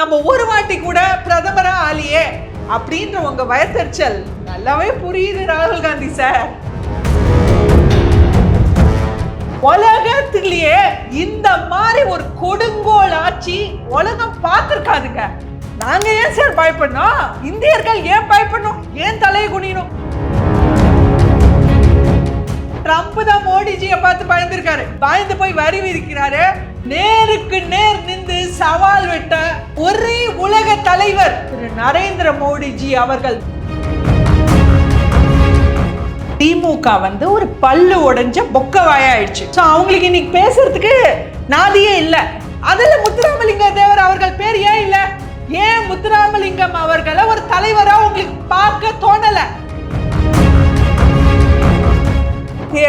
நம்ம ஒரு வாட்டி கூட பிரதமரா ஆலியே அப்படின்ற உங்க வயத்தறிச்சல் நல்லாவே புரியுது ராகுல் காந்தி சார். உலகத்திலேயே இந்த மாதிரி ஒரு கொடுங்கோல் ஆட்சி உலகம் பார்த்திருக்காதுங்க. நாங்க ஏன் சார் பயப்படணும்? இந்தியர்கள் ஏன் பயப்படணும்? ஏன் தலையை குனியணும்? ட்ரம்ப் தான் மோடிஜியை பார்த்து பயந்துருக்காரு. பயந்து போய் வரி விதிக்கிறாரு. நேருக்கு நேர் நின்று சவால் விட்ட ஒரே உலக தலைவர் திரு நரேந்திர மோடிஜி அவர்கள். திமுக ஒரு பல்லு உடைஞ்ச பொக்க வாயாயிடுச்சு. அவங்களுக்கு இன்னைக்கு பேசுறதுக்கு நாதியே இல்ல. அதுல முத்துராமலிங்க தேவர் அவர்கள் பேர் ஏன் இல்ல? ஏன் முத்துராமலிங்கம் அவர்களை ஒரு தலைவரா உங்களுக்கு பார்க்க தோணல?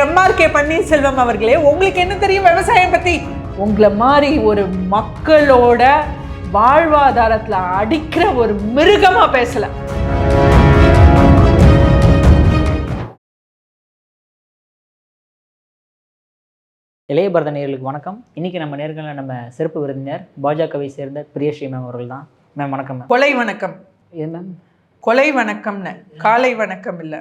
எம்ஆர்கே பன்னீர்செல்வம் அவர்களே, உங்களுக்கு என்ன தெரியும் விவசாயம் பத்தி? உங்களை மாதிரி ஒரு மக்களோட வாழ்வாதாரத்துல அடிக்கிற ஒரு மிருகமா பேசல. இளைய பாரத நேயர்களுக்கு வணக்கம். இன்னைக்கு நம்ம நேர்களில் நம்ம சிறப்பு விருந்தினர் பாஜகவை சேர்ந்த பிரியஸ்ரீ மேம் அவர்கள் தான். மேம் வணக்கம். மேம் கொலை வணக்கம். இது மேம் கொலை வணக்கம்னு, காலை வணக்கம் இல்ல.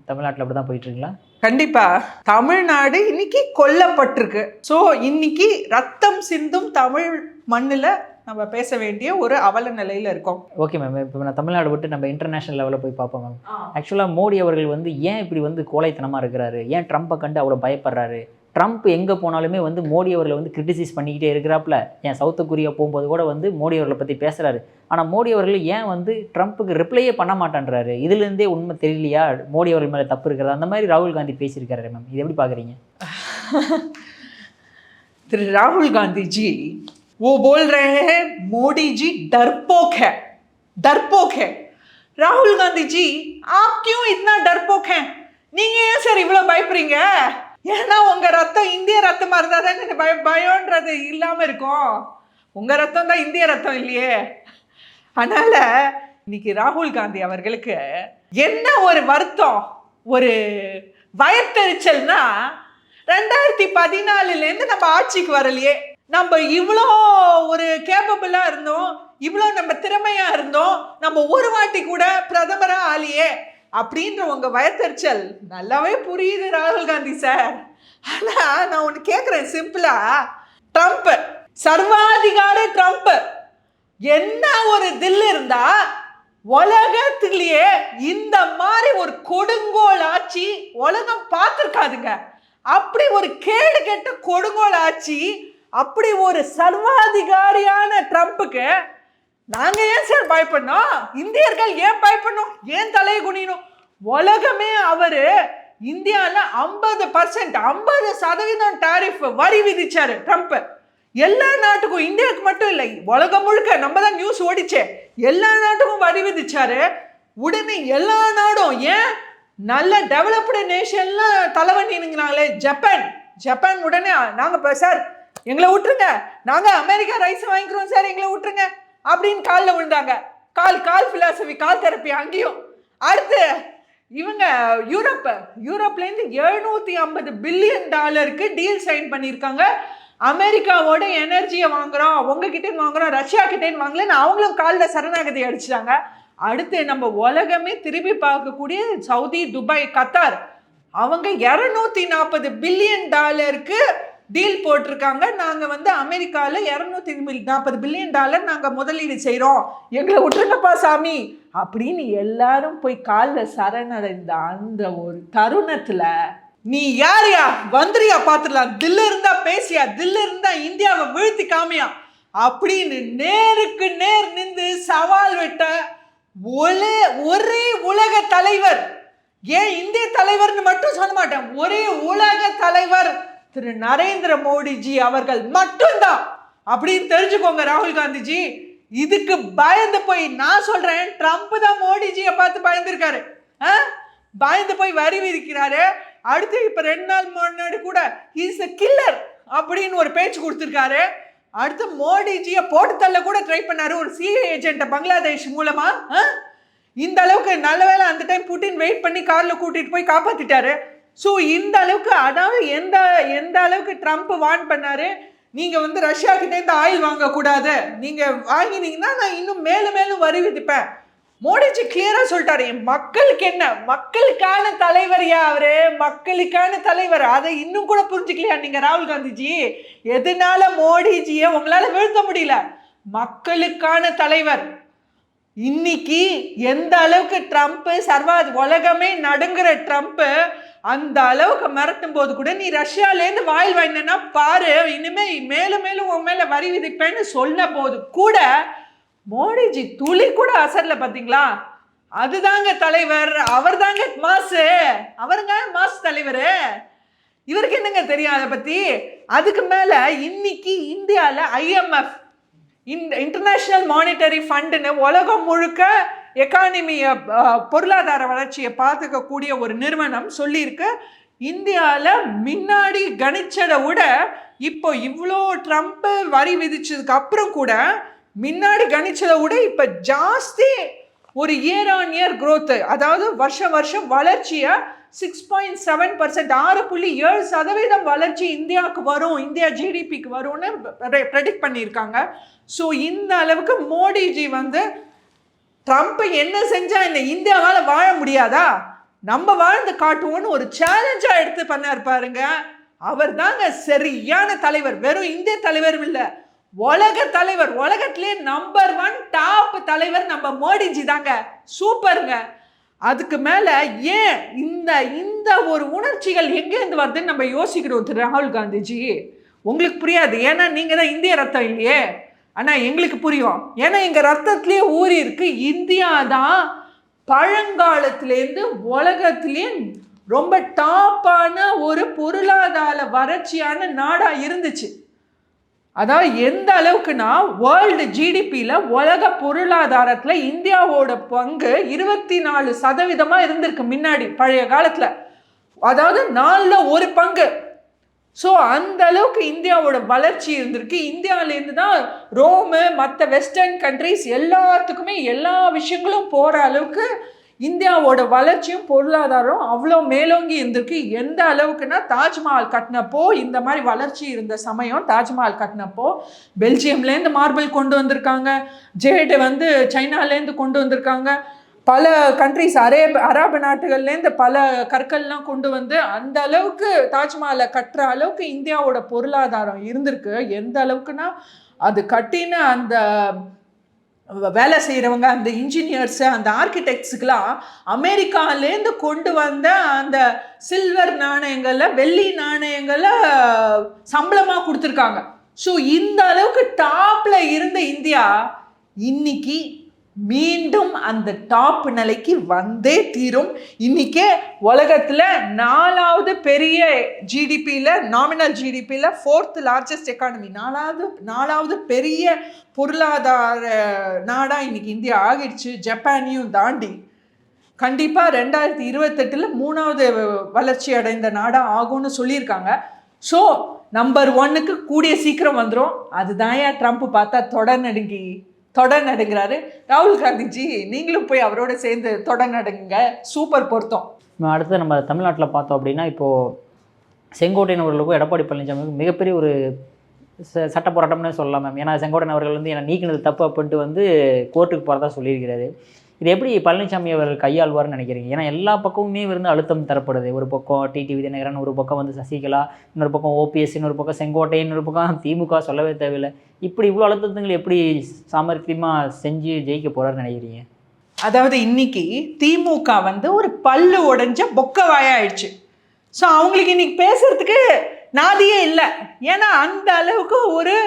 தமிழ்நாட்டில் அப்படி தான் போயிட்டு இருக்குங்களா? கண்டிப்பா. தமிழ்நாடு இன்னைக்கு கொல்லப்பட்டிருக்கு. ஸோ இன்னைக்கு ரத்தம் சிந்தும் தமிழ் மண்ணில் நம்ம பேச வேண்டிய ஒரு அவல நிலையில இருக்கோம். Okay ma'am. இப்போ நான் தமிழ்நாடு விட்டு நம்ம இன்டர்நேஷனல் லெவலில் போய் பார்ப்போம் மேம். ஆக்சுவலாக மோடி அவர்கள் ஏன் இப்படி கோழைத்தனமாக இருக்கிறாரு? ஏன் ட்ரம்ப்பை கண்டு அவ்வளோ பயப்படுறாரு? ட்ரம்ப் எங்கே போனாலுமே மோடி அவர்களை கிரிட்டிசைஸ் பண்ணிக்கிட்டே இருக்கிறாப்புல. ஏன் சவுத் கொரியா போகும்போது கூட மோடி அவர்களை பற்றி பேசுகிறாரு. ஆனால் மோடி அவர்கள் ஏன் ட்ரம்ப்புக்கு ரிப்ளையே பண்ண மாட்டேன்றாரு? இதுலேருந்தே உண்மை தெரியலையா மோடி அவர்கள் மேலே தப்பு இருக்கிறதா? அந்த மாதிரி ராகுல் காந்தி பேசியிருக்காரு மேம். இது எப்படி பார்க்குறீங்க? திரு ராகுல் காந்தி ஜி वो बोल रहे हैं मोदी जी डरपोक है। राहुल गांधी जी आप क्यों इतना डरपोक हैं? நீங்க ஏன் சார் இவ்வளவு பயப்படுறீங்க? ஏன்னா உங்க ரத்தம் இந்திய ரத்தமா இருந்தா தான் பயம்ன்றது இல்லாம இருக்கும். உங்க ரத்தம் தான் இந்திய ரத்தம் இல்லையே. அதனால இன்னைக்கு ராகுல் காந்தி அவர்களுக்கு என்ன ஒரு வருத்தம், ஒரு வயத்தெரிச்சல்னா, 2014 நம்ம ஆட்சிக்கு வரலையே. நம்ம இவ்வளோ ஒரு கேப்பபிளா இருந்தோம், இவ்வளோ நம்ம திறமையா இருந்தோம், நம்ம ஒரு வாட்டி கூட பிரதமரா ஆலியே அப்படின்ற உங்க வயத்தறிச்சல் நல்லாவே புரியுது ராகுல் காந்தி சார். ஆனா நான் ஒன்று கேட்குறேன் சிம்பிளா. ட்ரம்ப் சர்வாதிகாரி ட்ரம்ப் என்ன ஒரு தில் இருந்தா உலகத்திலேயே இந்த மாதிரி ஒரு கொடுங்கோல் ஆட்சி உலகம் பார்த்துருக்காதுங்க. அப்படி ஒரு கேடு கெட்ட கொடுங்கோல் ஆட்சி, அப்படி ஒரு சர்வாதிகாரியான ட்ரம்ப்புக்கு நாங்க ஏன் சார் பயப்படணும்? இந்தியர்கள் ஏன் பயப்படணும்? ஏன் தலையை குனியணும்? உலகமே அவரு இந்தியாவில் 50% டாரிஃப் வரி விதிச்சாரு ட்ரம்ப். எல்லா நாட்டுக்கும், இந்தியாவுக்கு மட்டும் இல்லை, உலகம் முழுக்க. நம்ம தான் நியூஸ் ஓடிச்சே, எல்லா நாட்டுக்கும் வரி விதிச்சாரு. உடனே எல்லா நாடும், ஏன் நல்ல டெவலப்டு நேஷன்லாம் தலைவனிங்களே, ஜப்பான் உடனே நாங்க சார் எங்களை விட்டுருங்க, நாங்க அமெரிக்கா ரைஸ் வாங்கிக்கிறோம் சார், எங்களை விட்டுருங்க அப்படின்னு காலில் விழுந்தாங்க. கால் பிலாசபி, கால் தெரப்பி அங்கேயும். அடுத்து இவங்க யூரோப்லேருந்து $750 பில்லியன் டீல் சைன் பண்ணியிருக்காங்க. அமெரிக்காவோட எனர்ஜியை வாங்குறோம், உங்ககிட்டேருந்து வாங்குறோம், ரஷ்யா கிட்டேருந்து வாங்கலன்னு அவங்களும் காலில் சரணாகதி அடிச்சிட்டாங்க. அடுத்து நம்ம உலகமே திரும்பி பார்க்கக்கூடிய சவுதி, துபாய், கத்தார், அவங்க $240 பில்லியன் டீல் போட்டிருக்காங்க. நாங்கள் அமெரிக்காவில் $240 பில்லியன் நாங்கள் முதலீடு செய்கிறோம், எங்களை விட்டுருங்கப்பா சாமி அப்படின்னு எல்லாரும் போய் காலில் சரணடைந்த அந்த ஒரு தருணத்தில், நீ யாரையா வந்துறியா பார்த்துடலாம், தில்லு இருந்தா பேசியா, தில்லு இருந்தா இந்தியாவை வீழ்த்தி காமியா அப்படின்னு நேருக்கு நேர் நின்று சவால் விட்ட ஒரே உலக தலைவர். ஏன் இந்திய தலைவர்னு மட்டும் சொல்ல மாட்டேன், ஒரே உலக தலைவர் திரு நரேந்திர மோடிஜி அவர்கள் மட்டும்தான் அப்படின்னு தெரிஞ்சுக்கோங்க ராகுல் காந்திஜி. இதுக்கு பயந்து போய் நான் சொல்றேன், ட்ரம்ப் தான் மோடிஜியை பார்த்து பயந்துருக்காரு. பயந்து போய் வரி விதிக்கிறாரு. அடுத்து இப்ப 2 நாள் முன்னாடி கூட இஸ் a கில்லர் அப்படின்னு ஒரு பேச்சு கொடுத்துருக்காரு. அடுத்து மோடிஜியை போட்டு தள்ள கூட ட்ரை பண்ணாரு ஒரு சிஐ ஏஜென்ட்டை பங்களாதேஷ் மூலமா. இந்த அளவுக்கு நல்ல வேலை அந்த டைம் புட்டின் வெயிட் பண்ணி காரில் கூட்டிட்டு போய் காப்பாத்திட்டாரு. ஸோ இந்த அளவுக்கு, அதாவது எந்த அளவுக்கு ட்ரம்ப் வார்ன் பண்ணாரு, நீங்க வந்து ரஷ்யா கிட்ட இருந்து ஆயில் வாங்கக்கூடாது, நீங்க வாங்கினீங்கன்னா நான் இன்னும் மேலும் மேலும் வரி விதிப்பேன். மோடிஜி கிளியரா சொல்லிட்டாரு, மக்களுக்கு என்ன, மக்களுக்கான தலைவர்யா அவரு, மக்களுக்கான தலைவர். அதை இன்னும் கூட புரிஞ்சுக்கலையா நீங்க ராகுல் காந்திஜி? எதனால மோடிஜியை உங்களால வீழ்த்த முடியல? மக்களுக்கான தலைவர். இன்னைக்கு எந்த அளவுக்கு ட்ரம்ப் உலகமே நடுங்குற ட்ரம்ப் அந்த அளவுக்கு மிரட்டும் போது கூட நீ ரஷ்யாலேருந்து வாயில் வாங்கினா பாரு, இனிமே மேலும் மேலும் உன் மேல வரி விதிப்பேன்னு சொன்ன போது கூட மோடிஜி துளி கூட அசர்ல. பாத்தீங்களா? அதுதாங்க தலைவர், அவர் தாங்க மாசு, அவருங்க மாசு தலைவர். இவருக்கு என்னங்க தெரியும் அதை பத்தி? அதுக்கு மேல இன்னைக்கு இந்தியால IMF இன்டர்நேஷனல் மானிட்டரி ஃபண்டுன்னு உலகம் முழுக்க எக்கானமியை பொருளாதார வளர்ச்சியை பார்த்துக்கக்கூடிய ஒரு நிறுவனம் சொல்லியிருக்கு, இந்தியாவில் முன்னாடி கணிச்சதை விட இப்போ இவ்வளோ ட்ரம்ப் வரி விதிச்சதுக்கு அப்புறம் கூட முன்னாடி கணிச்சதை விட இப்போ ஜாஸ்தி ஒரு இயர் ஆன் இயர் க்ரோத்து, அதாவது வருஷம் வளர்ச்சியை 6.7%, 6.7% வளர்ச்சி இந்தியாவுக்கு வரும், இந்தியா ஜிடிபிக்கு வரும்னு ப்ரெடிக்ட் பண்ணியிருக்காங்க. ஸோ இந்த அளவுக்கு மோடிஜி வந்து ட்ரம்ப் என்ன செஞ்சா என்ன, இந்தியாவால் வாழ முடியாதா, நம்ம வாழ்ந்து காட்டுவோன்னு ஒரு சேலஞ்சாக எடுத்து பண்ணார் பாருங்க. அவர் தாங்க சரியான தலைவர். வெறும் இந்திய தலைவர் இல்லை, உலக தலைவர். உலகத்திலே நம்பர் 1 டாப் தலைவர் நம்ம மோடிஜி தாங்க. சூப்பருங்க. அதுக்கு மேல ஏன் இந்த ஒரு உணர்ச்சிகள் எங்கேருந்து வருதுன்னு நம்ம யோசிக்கிறோம் திரு ராகுல் காந்திஜி. உங்களுக்கு புரியாது, ஏன்னா நீங்க தான் இந்திய ரத்தம் இல்லையே. ஆனா எங்களுக்கு புரியும், ஏன்னா எங்க ரத்தத்திலேயே ஊறி இருக்கு. இந்தியா தான் பழங்காலத்திலேருந்து உலகத்திலேயே ரொம்ப டாப்பான ஒரு பொருளாதார வறட்சியான நாடா இருந்துச்சு. அதாவது எந்த அளவுக்குன்னா வேர்ல்டு ஜிடிபியில் உலக பொருளாதாரத்தில் இந்தியாவோட பங்கு 24% இருந்திருக்கு முன்னாடி பழைய காலத்தில், அதாவது 4ல் 1 பங்கு. ஸோ அந்த அளவுக்கு இந்தியாவோட வளர்ச்சி இருந்திருக்கு. இந்தியாவிலேருந்து தான் ரோமு மற்ற வெஸ்டர்ன் கண்ட்ரிஸ் எல்லாத்துக்குமே எல்லா விஷயங்களும் போகிற அளவுக்கு இந்தியாவோட வளர்ச்சியும் பொருளாதாரம் அவ்வளோ மேலோங்கி இருந்திருக்கு. எந்த அளவுக்குன்னா தாஜ்மஹால் கட்டினப்போ இந்த மாதிரி வளர்ச்சி இருந்த சமயம், தாஜ்மஹால் கட்டினப்போ பெல்ஜியம்லேருந்து மார்பிள் கொண்டு வந்திருக்காங்க, ஜேடு வந்து சைனாலேருந்து கொண்டு வந்திருக்காங்க, பல கண்ட்ரிஸ் அரபு நாட்டுகள்லேருந்து பல கற்கள்லாம் கொண்டு வந்து அந்த அளவுக்கு தாஜ்மஹாலை கட்டுற அளவுக்கு இந்தியாவோட பொருளாதாரம் இருந்திருக்கு. எந்த அளவுக்குன்னா அது கட்டின அந்த வேலை செய்கிறவங்க, அந்த இன்ஜினியர்ஸு, அந்த ஆர்கிடெக்ட்ஸுக்கெலாம் அமெரிக்காலேருந்து கொண்டு வந்த அந்த சில்வர் நாணயங்களை, வெள்ளி நாணயங்களை சம்பளமாக கொடுத்துருக்காங்க. ஸோ இந்த அளவுக்கு டாப்பில் இருந்த இந்தியா இன்னைக்கு மீண்டும் அந்த டாப் நிலைக்கு வந்தே தீரும். இன்னைக்கே உலகத்தில் 4வது பெரிய ஜிடிபியில், நாமினல் ஜிடிபியில் 4th லார்ஜஸ்ட் எக்கானமி, 4வது பெரிய பொருளாதார நாடாக இன்னைக்கு இந்தியா ஆகிடுச்சு, ஜப்பானையும் தாண்டி. கண்டிப்பாக 2028 3வது வளர்ச்சி அடைந்த நாடாக ஆகும்னு சொல்லியிருக்காங்க. ஸோ நம்பர் 1க்கு கூடிய சீக்கிரம் வந்துடும். அதுதான் ஏன் ட்ரம்ப் பார்த்தா தொடர் நடுங்கிறாரு. ராகுல் காந்திஜி நீங்களும் போய் அவரோட சேர்ந்து தொடர் நடுங்க, சூப்பர் பொருத்தம். அடுத்து நம்ம தமிழ்நாட்டில் பார்த்தோம் அப்படின்னா, இப்போது செங்கோட்டையன் அவர்களுக்கும் எடப்பாடி பழனிசாமிக்கும் மிகப்பெரிய ஒரு சட்ட போராட்டம்னு சொல்லலாம் மேம். ஏன்னா செங்கோட்டையன் அவர்கள் வந்து என்னை நீக்கினது தப்பு அப்படின்ட்டு வந்து கோர்ட்டுக்கு போகிறதா சொல்லியிருக்கிறாரு. இது எப்படி பழனிசாமி அவர்கள் கையாள்வார்னு நினைக்கிறீங்க? ஏன்னா எல்லா பக்கமுமே வந்து அழுத்தம் தரப்படுது. ஒரு பக்கம் டிடிவி தினகரன், ஒரு பக்கம் வந்து சசிகலா, இன்னொரு பக்கம் ஓபிஎஸ், இன்னொரு பக்கம் செங்கோட்டை, இன்னொரு பக்கம் திமுக, சொல்லவே தேவையில்லை. இப்படி இவ்வளோ அழுத்தங்கள் எப்படி சாமர்த்தியமாக செஞ்சு ஜெயிக்க போகிறாருன்னு நினைக்கிறீங்க? அதாவது இன்னைக்கு திமுக வந்து ஒரு பல்லு உடைஞ்ச பொக்க வாயாயிடுச்சு. ஸோ அவங்களுக்கு இன்னைக்கு பேசுறதுக்கு நாதியே இல்லை. ஏன்னா அந்த அளவுக்கு ஒரு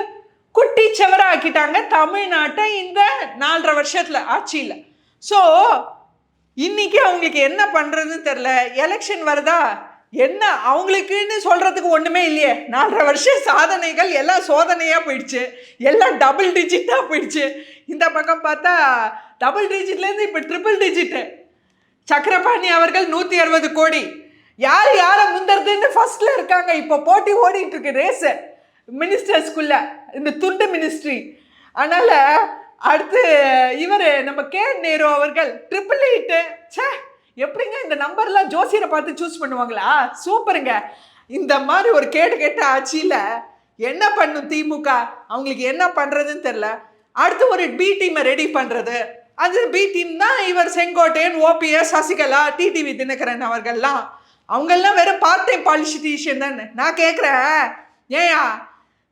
குட்டி செவராக்கிட்டாங்க தமிழ்நாட்டை இந்த 4.5 வருஷத்தில் ஆட்சியில். ஸோ இன்னைக்கு அவங்களுக்கு என்ன பண்ணுறதுன்னு தெரில. எலெக்ஷன் வருதா, என்ன அவங்களுக்குன்னு சொல்கிறதுக்கு ஒன்றுமே இல்லையே. 4.5 வருஷம் சாதனைகள் எல்லாம் சோதனையாக போயிடுச்சு, எல்லாம் டபுள் டிஜிட்டாக போயிடுச்சு. இந்த பக்கம் பார்த்தா டபுள் டிஜிட்லேருந்து இப்போ ட்ரிபிள் டிஜிட்டு. சக்கரபாணி அவர்கள் 160 கோடி, யாரை முந்தறதுன்னு ஃபர்ஸ்ட்ல இருக்காங்க. இப்போ போட்டி ஓடிட்டு இருக்கு ரேஸு மினிஸ்டர்ஸ்குள்ள, இந்த துண்டு மினிஸ்ட்ரி. அதனால அடுத்து இவர் நம்ம நேரு அவர்கள் 888. சே, எப்படிங்க இந்த நம்பர்லாம் ஜோசியரை பார்த்து சூஸ் பண்ணுவாங்களா? சூப்பருங்க. இந்த மாதிரி ஒரு கேட்ட ஆட்சியில் என்ன பண்ணும் திமுக? அவங்களுக்கு என்ன பண்றதுன்னு தெரியல. அடுத்து ஒரு பி டீமை ரெடி பண்றது. அது பி டீம் தான் இவர் செங்கோட்டையன், ஓபிஎஸ், சசிகலா, டிடிவி தினகரன் அவர்கள்லாம். அவங்கெல்லாம் வெறும் பார்ட் டைம் பாலிட்டிஷியன் தானே. நான் கேட்குறேன், ஏயா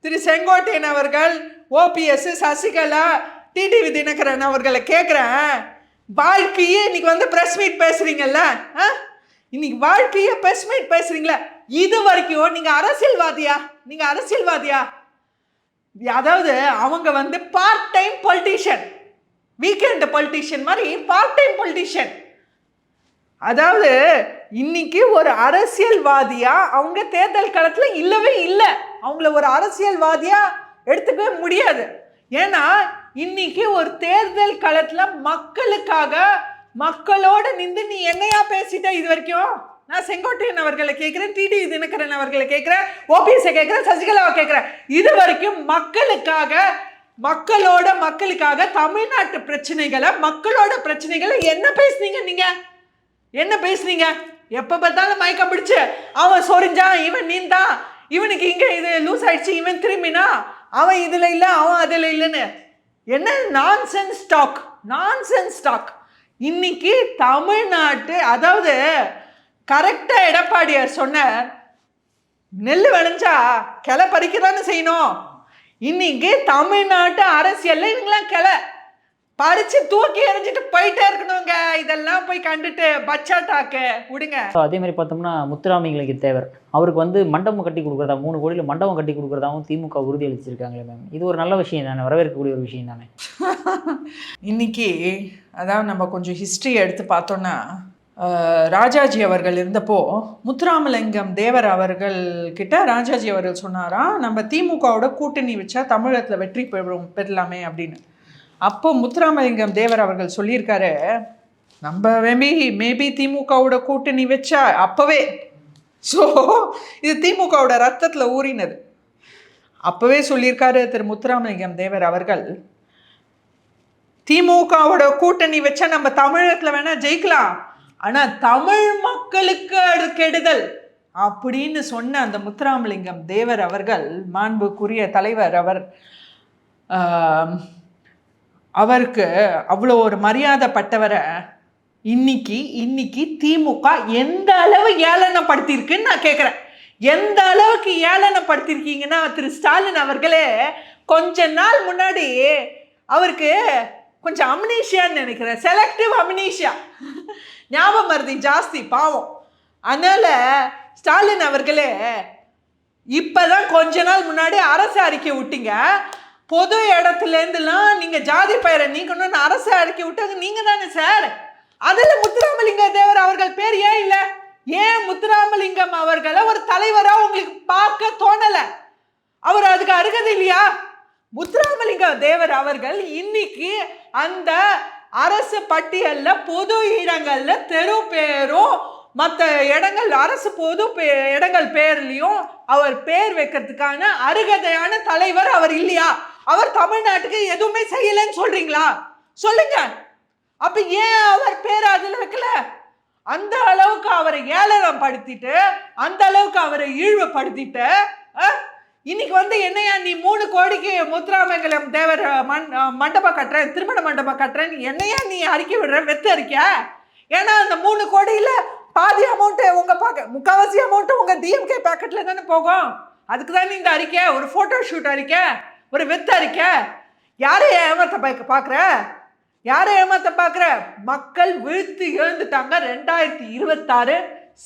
திரு செங்கோட்டையன் அவர்கள், ஓபிஎஸ், சசிகலா, டிடிவி தினகரன் அவர்களை கேட்குறேன், வாழ்க்கையே இன்னைக்கு வந்து ப்ரெஸ் மீட் பேசுறீங்கல்ல, இன்னைக்கு வாழ்க்கையே ப்ரெஸ் மீட் பேசுறீங்களா? இது வரைக்கும் நீங்க அரசியல்வாதியா? அதாவது அவங்க வந்து part time politician, weekend politician மாதிரி பார்ட் டைம் பொலிட்டிஷியன். அதாவது இன்னைக்கு ஒரு அரசியல்வாதியா அவங்க தேர்தல் களத்துல இல்லவே இல்லை. அவங்கள ஒரு அரசியல்வாதியா எடுத்துக்கவே முடியாது. ஏன்னா இன்னைக்கு ஒரு தேர்தல் களத்துல மக்களுக்காக, மக்களோட நின்று நீ என்னையா பேசிட்ட இது வரைக்கும்? நான் செங்கோட்டையன் அவர்களை கேட்கிறேன், டிடிவி தினகரன் அவர்களை கேட்கிறேன், ஓபிஎஸ் கேட்கிறேன், சசிகலாவை கேட்கிறேன். இது வரைக்கும் மக்களுக்காக தமிழ்நாட்டு பிரச்சனைகளை, மக்களோட பிரச்சனைகளை என்ன பேசுனீங்க? நீங்க என்ன பேசுனீங்க? எப்ப பார்த்தாலும் மயக்கம் பிடிச்சு அவன் சொரிஞ்சான், இவன் நீந்தான், இவனுக்கு இங்க இது லூஸ் ஆயிடுச்சு, இவன் திரும்பினா, அவன் இதுல இல்ல, அவன் அதுல இல்லைன்னு என்ன நான்சென்ஸ் டாக். இன்னைக்கு தமிழ்நாட்டு, அதாவது கரெக்டா எடப்பாடியார் சொன்னார், நெல் விளைஞ்சா கிளை பறிக்கதானே செய்யணும். இன்னைக்கு தமிழ்நாட்டு அரசியல்ல இவங்களாம் கிளை பறிச்சு தூக்கி எறிஞ்சிட்டு போயிட்டே இருக்கணுங்க. இதெல்லாம் போய் கண்டுட்டு பச்சாட்டாக்க விடுங்க. அதே மாதிரி பார்த்தோம்னா முத்துராமலிங்க தேவர் அவருக்கு வந்து மண்டபம் கட்டி கொடுக்குறதா, 3 கோடியில் மண்டபம் கட்டி கொடுக்குறதாவும் திமுக உறுதி அளிச்சிருக்காங்களே மேம். இது ஒரு நல்ல விஷயம் தானே, வரவேற்கக்கூடிய ஒரு விஷயம் தானே. இன்னைக்கு அதாவது நம்ம கொஞ்சம் ஹிஸ்ட்ரி எடுத்து பார்த்தோம்னா, ராஜாஜி அவர்கள் இருந்தப்போ முத்துராமலிங்கம் தேவர் அவர்கள் கிட்ட ராஜாஜி அவர்கள் சொன்னாரா, நம்ம திமுகவோட கூட்டணி வச்சா தமிழகத்தில் வெற்றி பெறலாமே அப்படின்னு. அப்போ முத்துராமலிங்கம் தேவர் அவர்கள் சொல்லியிருக்காரு, நம்ம மேபி திமுகவோட கூட்டணி வச்சா அப்பவே, ஸோ இது திமுகவோட ரத்தத்தில் ஊறினது. அப்பவே சொல்லியிருக்காரு திரு முத்துராமலிங்கம் தேவர் அவர்கள், திமுகவோட கூட்டணி வச்சா நம்ம தமிழகத்தில் வேணா ஜெயிக்கலாம், ஆனா தமிழ் மக்களுக்கு அது கெடுதல் அப்படின்னு சொன்ன அந்த முத்துராமலிங்கம் தேவர் அவர்கள், மாண்புக்குரிய தலைவர், அவருக்கு அவ்வளோ ஒரு மரியாதைப்பட்டவரை இன்னைக்கு திமுக எந்த அளவு ஏளனப்படுத்தியிருக்குன்னு நான் கேட்குறேன். எந்த அளவுக்கு ஏளனப்படுத்தியிருக்கீங்கன்னா, திரு ஸ்டாலின் அவர்களே கொஞ்ச நாள் முன்னாடி அவருக்கு கொஞ்சம் அம்னீஷியான்னு நினைக்கிறேன், செலக்டிவ் அம்னீஷியா, ஞாபகம் மருதி ஜாஸ்தி பாவம். அதனால ஸ்டாலின் அவர்களே இப்பதான் கொஞ்ச நாள் முன்னாடி அரசு அறிக்கை விட்டீங்க, பொது இடத்துலேருந்துலாம் நீங்க ஜாதி பெயரை நீக்கணும்னு அரசு அறிக்கை விட்டது நீங்க தானே சார். அதுல முத்துராமலிங்க தேவர் அவர்கள் பேர் ஏன் இல்லை? ஏன் முத்துராமலிங்கம் அவர்களை ஒரு தலைவரா உங்களுக்கு பார்க்க தோணல? அவர் அதுக்கு அருகதை இல்லையா? முத்துராமலிங்க தேவர் அவர்கள் இன்னைக்கு அந்த அரசு பட்டியல்ல பொது இடங்கள்ல தெரு பேரும் மற்ற இடங்கள் அரசு பொது இடங்கள் பேர்லயும் அவர் பேர் வைக்கிறதுக்கான அருகதையான தலைவர் அவர் இல்லையா? அவர் தமிழ்நாட்டுக்கு எதுவுமே செய்யலன்னு சொல்றீங்களா? சொல்லுங்க. அப்ப ஏன் அவர் பேர் அதுல வைக்கல? அந்த அளவுக்கு அவரை ஏளனம் படுத்திட்டு, அந்த அளவுக்கு அவரை இழிவுபடுத்திட்டு, இன்னைக்கு வந்து என்னையா நீ 3 கோடிக்கு முத்துராமலிங்கம் தேவர் மண்டபம் கட்டுறேன், திருமண மண்டபம் கட்டுறேன், என்னையா நீ அறிக்கை விடுற? வெத்து அறிக்கை. ஏன்னா அந்த 3 கோடியில பாதி அமௌண்ட் உங்க முக்காவாசி அமௌண்ட் உங்க டிஎம்கே பேக்கெட்ல தானே போகும். அதுக்கு தானே இந்த அறிக்கை, ஒரு போட்டோ ஷூட் அறிக்கை, ஒரு வெத்து அறிக்கை. யாரை ஏமாத்த பாக்குற? மக்கள் வீழ்த்து எழுந்துட்டாங்க. 2026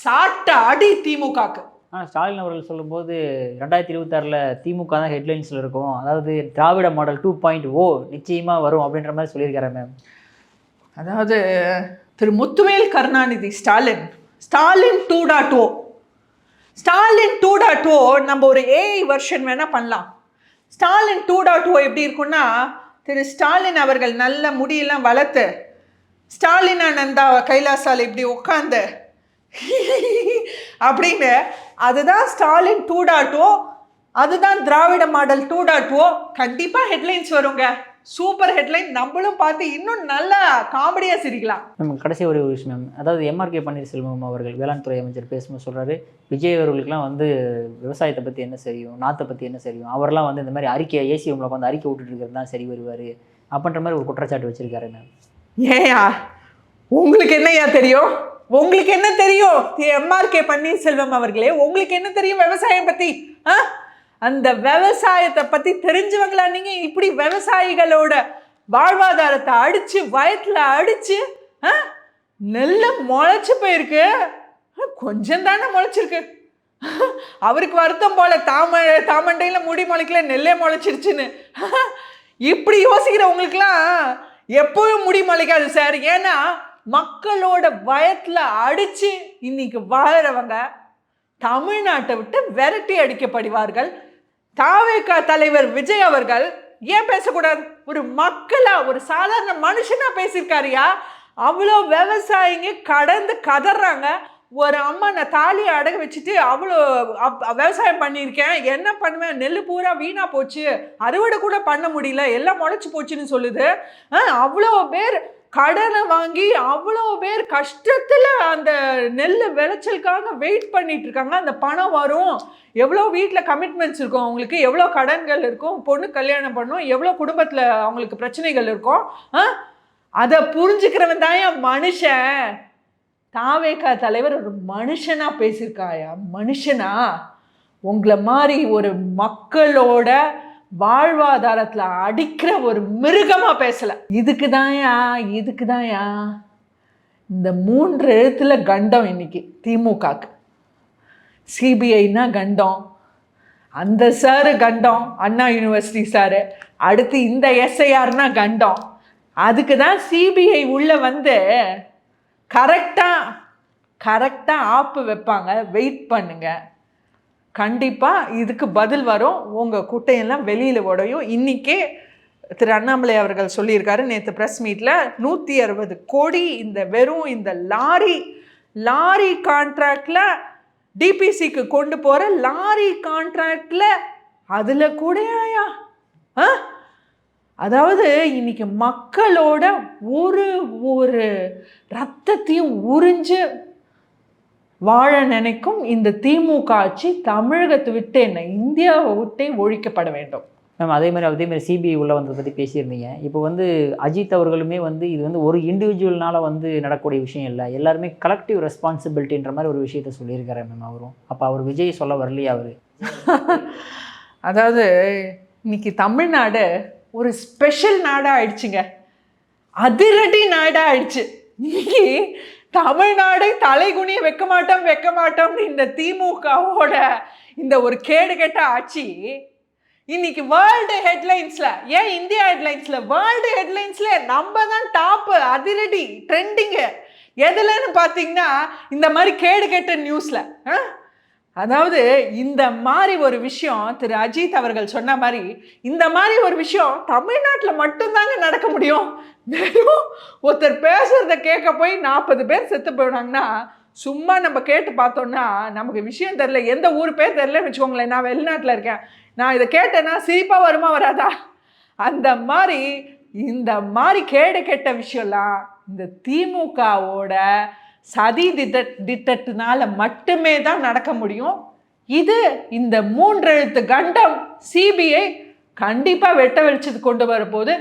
சாட்ட அடி திமுகக்கு. ஆனால் ஸ்டாலின் அவர்கள் சொல்லும்போது 2026 திமுக தான் ஹெட்லைன்ஸில் இருக்கும், அதாவது திராவிட மாடல் 2.0 நிச்சயமாக வரும் அப்படின்ற மாதிரி சொல்லியிருக்காரு மேம். அதாவது திரு முத்துவேல் கருணாநிதி ஸ்டாலின் 2.0, ஸ்டாலின் 2.0 நம்ம ஒரு ஏஐ வெர்ஷன் வேணால் பண்ணலாம். ஸ்டாலின் 2.0 எப்படி இருக்குன்னா, திரு ஸ்டாலின் அவர்கள் நல்ல முடியெல்லாம் வளர்த்து ஸ்டாலினானந்தா கைலாசால் இப்படி உட்காந்து அப்படின்னு, அதுதான் ஸ்டாலின் 2.0, அதுதான் திராவிட மாடல் 2.0. கண்டிப்பாக ஹெட்லைன்ஸ் வருங்க. சூப்பர் ஹெட்லைன், நம்மளும் பார்த்து இன்னும் நல்லா காமெடியா சிரிக்கலாம். மேம் கடைசி ஒரு விஷயம் மேம், அதாவது எம்ஆர்கே பன்னீர்செல்வம் அவர்கள் வேளாண் துறை அமைச்சர் பேசும்போது சொல்றாரு, விஜய் அவர்களுக்குலாம் வந்து விவசாயத்தை பற்றி என்ன தெரியும், நாத்தை பற்றி என்ன தெரியும், அவரெல்லாம் வந்து இந்த மாதிரி அறிக்கை ஏசி ரூமில் வந்து அறிக்கை விட்டுட்டு இருக்கிறது தான் சரி வருவார் அப்படின்ற மாதிரி ஒரு குற்றச்சாட்டு வச்சிருக்காரு மேம். ஏயா உங்களுக்கு என்னையா தெரியும்? உங்களுக்கு என்ன தெரியும் எம்ஆர்கே பன்னீர்செல்வம் அவர்களே? உங்களுக்கு என்ன தெரியும் விவசாயம் பத்தி? அந்த விவசாயத்தை பத்தி தெரிஞ்சவங்களா நீங்க? இப்படி விவசாயிகளோட வாழ்வாதாரத்தை அடிச்சு வயத்துல அடிச்சு நெல்ல முளைச்சு போயிருக்கு. கொஞ்சம் தானே முளைச்சிருக்கு. அவருக்கு வருத்தம் போல தாமண்டையில முடி முளைக்கல, நெல்லே முளைச்சிருச்சுன்னு. இப்படி யோசிக்கிறவங்களுக்குலாம் எப்பவும் முடி முளைக்காது சார். ஏன்னா மக்களோட வயத்துல அடிச்சு இன்னைக்கு வாழறவங்க தமிழ்நாட்டை விட்டு விரட்டி அடிக்கப்படுவார்கள். தாவேகா தலைவர் விஜய் அவர்கள் ஏன் பேசக்கூடாது? ஒரு மக்களா, ஒரு சாதாரண மனுஷனா பேசியிருக்காருயா. அவ்வளோ விவசாயிங்க கடந்து கதறாங்க. ஒரு அம்மா நான் தாலியை அடகு வச்சுட்டு அவ்வளோ விவசாயம் பண்ணியிருக்கேன், என்ன பண்ணுவேன், நெல் பூரா வீணா போச்சு, அறுவடை கூட பண்ண முடியல, எல்லாம் முளைச்சி போச்சுன்னு சொல்லுது. அவ்வளோ பேர் கடனை வாங்கி அவ்வளோ பேர் கஷ்டத்தில் அந்த நெல் விளைச்சலுக்காக வெயிட் பண்ணிட்டு இருக்காங்க. அந்த பணம் வரும், எவ்வளோ வீட்டில் கமிட்மெண்ட்ஸ் இருக்கும் அவங்களுக்கு, எவ்வளோ கடன்கள் இருக்கும், பொண்ணு கல்யாணம் பண்ணும், எவ்வளோ குடும்பத்தில் அவங்களுக்கு பிரச்சனைகள் இருக்கும். அதை புரிஞ்சுக்கிறவன் தான் என் மனுஷன். தாவேகா தலைவர் ஒரு மனுஷனா பேசியிருக்காயா? மனுஷனா? உங்களை மாதிரி ஒரு மக்களோட வாழ்வாதாரத்தில் அடிக்கிற ஒரு மிருகமா பேசல. இதுக்குதாயா இந்த 3 எழுத்துல கண்டம் இன்னைக்கு திமுகக்கு. சிபிஐனா கண்டம், அந்த சாரு கண்டம், அண்ணா யூனிவர்சிட்டி சாரு. அடுத்து இந்த எஸ்ஐஆர்னா கண்டம். அதுக்கு தான் சிபிஐ உள்ள வந்து கரெக்டாக ஆப்பு வைப்பாங்க. வெயிட் பண்ணுங்க, கண்டிப்பாக இதுக்கு பதில் வரும். உங்கள் குட்டையெல்லாம் வெளியில் உடையும். இன்றைக்கே திரு அண்ணாமலை அவர்கள் சொல்லியிருக்காரு நேற்று ப்ரெஸ் மீட்டில், 160 கோடி இந்த வெறும் இந்த லாரி கான்ட்ராக்டில், டிபிசிக்கு கொண்டு போகிற லாரி கான்ட்ராக்டில் அதில் கூடயா? அதாவது இன்னைக்கு மக்களோட ஒரு ரத்தத்தையும் உறிஞ்சு வாழ நினைக்கும் இந்த திமுக ஆட்சி தமிழகத்தை விட்டு என்ன இந்தியாவை விட்டே ஒழிக்கப்பட வேண்டும். மேம் அதே மாதிரி சிபிஐ உள்ள வந்ததை பற்றி பேசியிருந்தீங்க. இப்போ வந்து அஜித் அவர்களுமே வந்து இது வந்து ஒரு இண்டிவிஜுவல்னால வந்து நடக்கக்கூடிய விஷயம் இல்லை, எல்லாருமே கலெக்டிவ் ரெஸ்பான்சிபிலிட்டின்ற மாதிரி ஒரு விஷயத்த சொல்லியிருக்காரு மேம் அவரும். அப்போ அவர் விஜய் சொல்ல வரலையா அவர்? அதாவது இன்னைக்கு தமிழ்நாடு ஒரு ஸ்பெஷல் நாடாக ஆயிடுச்சுங்க, அதிரடி நாடாக ஆயிடுச்சு. இன்னைக்கு தமிழ்நாடு தலைகுனிய வைக்க மாட்டோம்னு இந்த திமுகவோட இந்த ஒரு கேடு கெட்ட ஆட்சி இன்னைக்கு வேர்ல்டு ஹெட்லைன்ஸ்ல, ஏன் இந்தியா ஹெட்லைன்ஸ்ல, வேர்ல்டு ஹெட்லைன்ஸ்ல நம்ம தான் டாப்பு, அதிரடி ட்ரெண்டிங்கு. எதுலன்னு பார்த்தீங்கன்னா இந்த மாதிரி கேடு கெட்ட நியூஸ்ல. அதாவது இந்த மாதிரி ஒரு விஷயம் திரு அஜித் அவர்கள் சொன்ன மாதிரி இந்த மாதிரி ஒரு விஷயம் தமிழ்நாட்டில் மட்டும்தாங்க நடக்க முடியும். வெறும் ஒருத்தர் பேசுறத கேட்க போய் 40 பேர் செத்து போயிடாங்கன்னா சும்மா நம்ம கேட்டு பார்த்தோம்னா நமக்கு விஷயம் தெரியல, எந்த ஊர் பேர் தெரியலன்னு வச்சுக்கோங்களேன். நான் வெளிநாட்டில் இருக்கேன், நான் இதை கேட்டேன்னா சிரிப்பாக வருமா வராதா? அந்த மாதிரி இந்த மாதிரி கேடு கெட்ட விஷயம்லாம் இந்த திமுகவோட சதி திட்டத்தினால மட்டுமே தான் நடக்க முடியும். இது இந்த 3 எழுத்து கண்டம் சிபிஐ கண்டிப்பாக வெட்ட வெளிச்சது கொண்டு வரப்போது.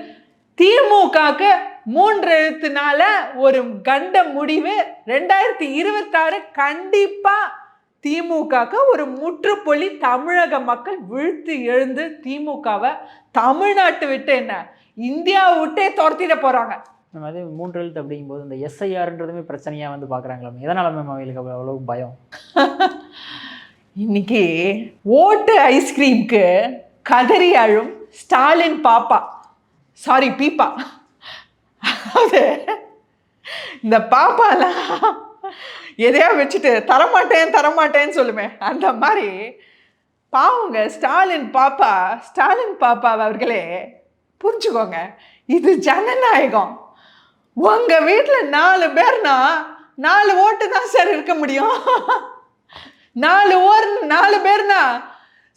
திமுகக்கு 3 எழுத்துனால ஒரு கண்ட முடிவு 2026 கண்டிப்பாக திமுகக்கு ஒரு முற்றுப்புள்ளி. தமிழக மக்கள் விழுத்து எழுந்து திமுகவை தமிழ்நாட்டு விட்டு என்ன இந்தியாவை விட்டே துரத்திட போகிறாங்க. மேம் அதே 3 எழுத்து அப்படிங்கும்போது இந்த எஸ்ஐஆர்ன்றதுமே பிரச்சனையாக வந்து பார்க்குறாங்களா? எதனால் மேம் அவங்களுக்கு அவ்வளோ பயம்? இன்னைக்கு ஓட்டு ஐஸ்கிரீம்க்கு கதறி அழும் ஸ்டாலின் பீப்பா. அது இந்த பாப்பாலாம் எதையா வச்சுட்டு தரமாட்டேன்னு சொல்லுமே, அந்த மாதிரி பாவங்க ஸ்டாலின் பாப்பா அவர்களே புரிஞ்சுக்கோங்க, இது ஜனநாயகம். உங்க வீட்டில் 4 பேர்னா 4 ஓட்டு தான் சார் இருக்க முடியும். 4 பேர்னா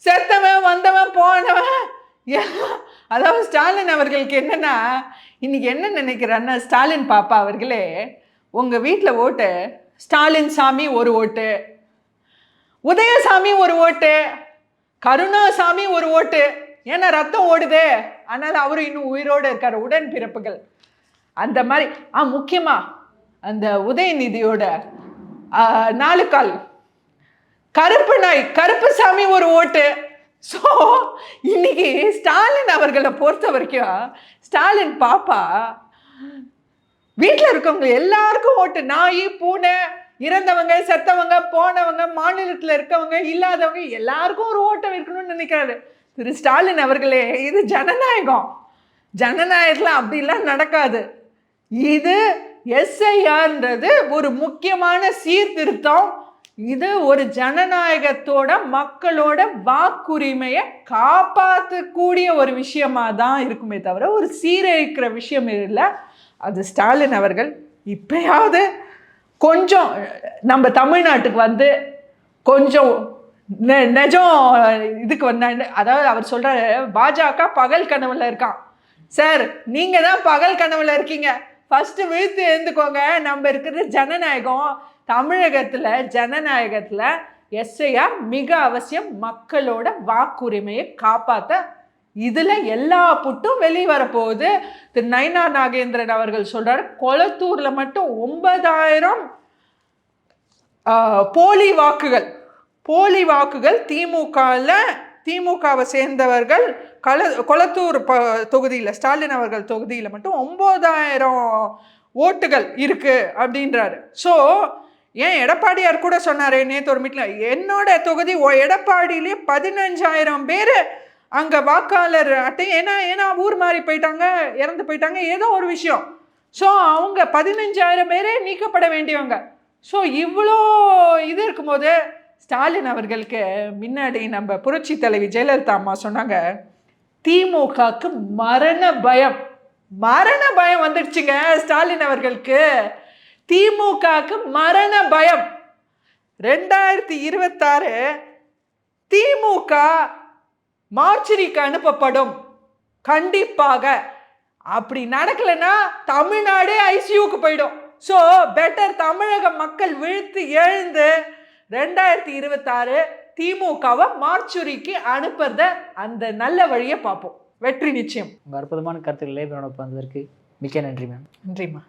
செத்தவன் வந்தவன் போனவன் அதாவது ஸ்டாலின் அவர்களுக்கு என்னன்னா, இன்னைக்கு என்ன நினைக்கிறாருன்னா, ஸ்டாலின் பாப்பா அவர்களே, உங்க வீட்டில் ஓட்டு ஸ்டாலின் சாமி ஒரு ஓட்டு, உதயசாமி ஒரு ஓட்டு, கருணாசாமி ஒரு ஓட்டு. ஏன்னா ரத்தம் ஓடுதே, அதனால அவரும் இன்னும் உயிரோடு இருக்காரு, உடன் பிறப்புகள். அந்த மாதிரி முக்கியமா அந்த உதயநிதியோட 4 கால் கருப்பு நாய் கருப்புசாமி ஒரு ஓட்டு. ஸோ இன்னைக்கு ஸ்டாலின் அவர்களை பொறுத்த வரைக்கும் ஸ்டாலின் பாப்பா வீட்டில் இருக்கவங்க எல்லாருக்கும் ஓட்டு. நாய் பூனை, இறந்தவங்க செத்தவங்க போனவங்க, மாநிலத்தில் இருக்கவங்க இல்லாதவங்க எல்லாருக்கும் ஒரு ஓட்டம் இருக்கணும்னு நினைக்கிறாரு திரு ஸ்டாலின் அவர்களே. இது ஜனநாயகம். ஜனநாயகத்தில் அப்படிலாம் நடக்காது. இது எஸ்ஐஆர்ன்றது ஒரு முக்கியமான சீர்திருத்தம். இது ஒரு ஜனநாயகத்தோட மக்களோட வாக்குரிமையை காப்பாற்றக்கூடிய ஒரு விஷயமா தான் இருக்குமே தவிர ஒரு சீரழிக்கிற விஷயம் இல்லை. அது ஸ்டாலின் அவர்கள் இப்பயாவது கொஞ்சம் நம்ம தமிழ்நாட்டுக்கு வந்து கொஞ்சம் நிஜம் இதுக்கு வந்தாங்க. அதாவது அவர் சொல்கிறாரு, பாஜக பகல் கனவுல இருக்கான். சார், நீங்கள் தான் பகல் கனவுல இருக்கீங்க. ஃபஸ்ட்டு விழுத்து எழுந்துக்கோங்க. நம்ம இருக்கிறது ஜனநாயகம். தமிழகத்தில் ஜனநாயகத்தில் எஸ்ஐஆர் மிக அவசியம். மக்களோட வாக்குரிமையை காப்பாற்ற இதில் எல்லா புட்டும் வெளியே வரப்போகுது. திரு நயினா நாகேந்திரன் அவர்கள் சொல்கிறார், கொளத்தூரில் மட்டும் 9000 போலி வாக்குகள் திமுகவை சேர்ந்தவர்கள் கொளத்தூர் தொகுதியில், ஸ்டாலின் அவர்கள் தொகுதியில் மட்டும் 9000 ஓட்டுகள் இருக்கு அப்படின்றாரு. ஸோ ஏன் எடப்பாடியார் கூட சொன்னார் நேற்று ஒரு மீட்டில், என்னோட தொகுதி எடப்பாடியிலே 15,000 பேர் அங்கே வாக்காளர் அட்டை, ஏன்னா ஊர் மாறி போயிட்டாங்க, இறந்து போயிட்டாங்க, ஏதோ ஒரு விஷயம். ஸோ அவங்க 15,000 பேரே நீக்கப்பட வேண்டியவங்க. ஸோ இவ்வளோ இது இருக்கும்போது ஸ்டாலின் அவர்களுக்கு முன்னாடி நம்ம புரட்சி தலைவி ஜெயலலிதா அம்மா சொன்னாங்க, திமுகவுக்கு மரண பயம் வந்துடுச்சுங்க. ஸ்டாலின் அவர்களுக்கு திமுகவுக்கு மரண பயம். 2026 திமுக மார்ச்சரிக்கு அனுப்பப்படும் கண்டிப்பாக. அப்படி நடக்கலைன்னா தமிழ்நாடே ஐசியூக்கு போயிடும். ஸோ பெட்டர் தமிழக மக்கள் விழுத்து எழுந்து 2026 திமுகவை மார்ச்சுரிக்கு அனுப்புறத அந்த நல்ல வழியை பார்ப்போம். வெற்றி நிச்சயம். உங்கள் அற்புதமான கருத்துக்களை வந்ததற்கு மிக்க நன்றி மேம். நன்றிம்மா.